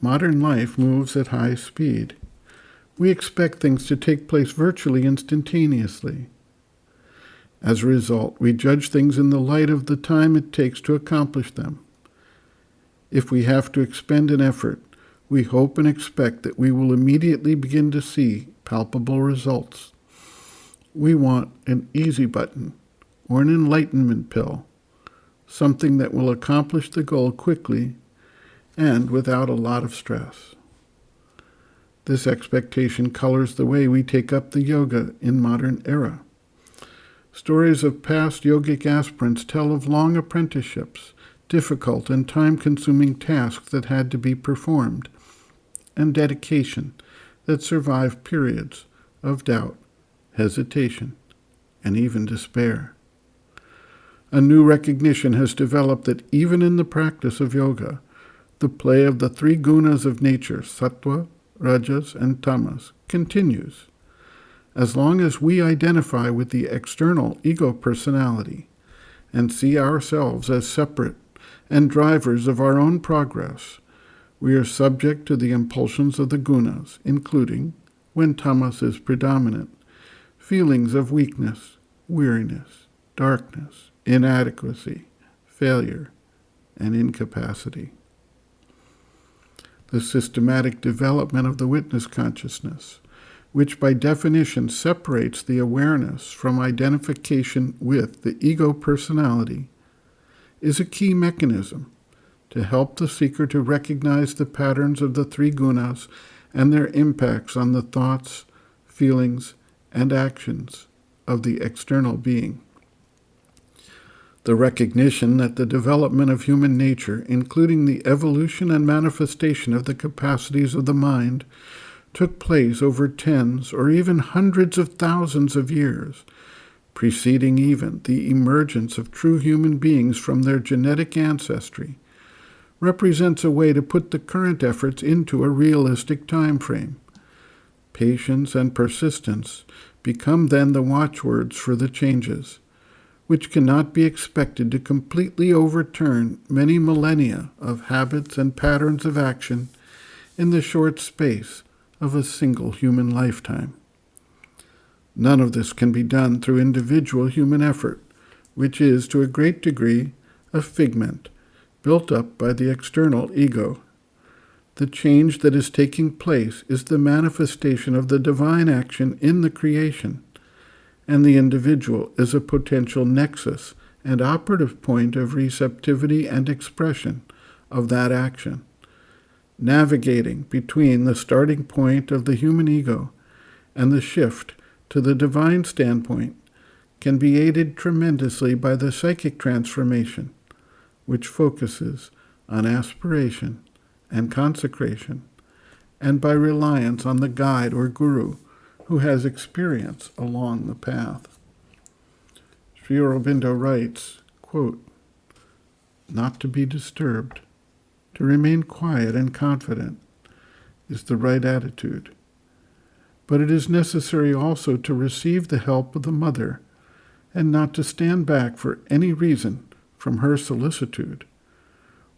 modern life moves at high speed. We expect things to take place virtually instantaneously. As a result, we judge things in the light of the time it takes to accomplish them. If we have to expend an effort, we hope and expect that we will immediately begin to see palpable results. We want an easy button or an enlightenment pill, something that will accomplish the goal quickly and without a lot of stress. This expectation colors the way we take up the yoga in modern era. Stories of past yogic aspirants tell of long apprenticeships, difficult and time-consuming tasks that had to be performed, and dedication that survived periods of doubt, hesitation, and even despair. A new recognition has developed that even in the practice of yoga, the play of the three gunas of nature, sattva, rajas, and tamas, continues, as long as we identify with the external ego personality and see ourselves as separate and drivers of our own progress. We are subject to the impulsions of the gunas, including, when tamas is predominant, feelings of weakness, weariness, darkness, inadequacy, failure, and incapacity. The systematic development of the witness consciousness, which by definition separates the awareness from identification with the ego personality, is a key mechanism to help the seeker to recognize the patterns of the three gunas and their impacts on the thoughts, feelings, and actions of the external being. The recognition that the development of human nature, including the evolution and manifestation of the capacities of the mind, took place over tens or even hundreds of thousands of years, preceding even the emergence of true human beings from their genetic ancestry, represents a way to put the current efforts into a realistic time frame. Patience and persistence become then the watchwords for the changes, which cannot be expected to completely overturn many millennia of habits and patterns of action in the short space of a single human lifetime. None of this can be done through individual human effort, which is, to a great degree, a figment built up by the external ego. The change that is taking place is the manifestation of the divine action in the creation, and the individual is a potential nexus and operative point of receptivity and expression of that action. Navigating between the starting point of the human ego and the shift to the divine standpoint can be aided tremendously by the psychic transformation, which focuses on aspiration and consecration, and by reliance on the guide or guru who has experience along the path. Sri Aurobindo writes, quote, "Not to be disturbed, to remain quiet and confident is the right attitude. But it is necessary also to receive the help of the mother and not to stand back for any reason from her solicitude.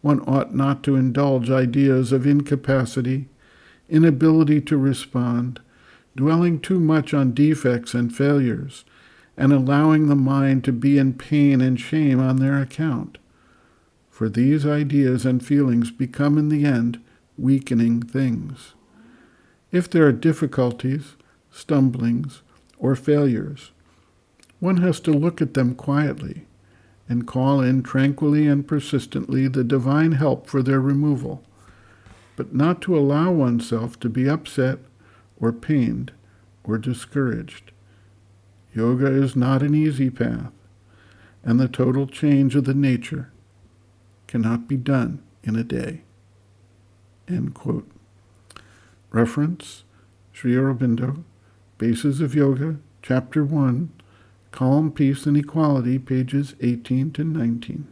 One ought not to indulge ideas of incapacity, inability to respond, dwelling too much on defects and failures, and allowing the mind to be in pain and shame on their account. For these ideas and feelings become in the end weakening things. If there are difficulties, stumblings, or failures, one has to look at them quietly and call in tranquilly and persistently the divine help for their removal, but not to allow oneself to be upset or pained or discouraged. Yoga is not an easy path, and the total change of the nature cannot be done in a day." End quote. Reference, Sri Aurobindo, Bases of Yoga, Chapter 1, Calm, Peace, and Equality, pages 18 to 19.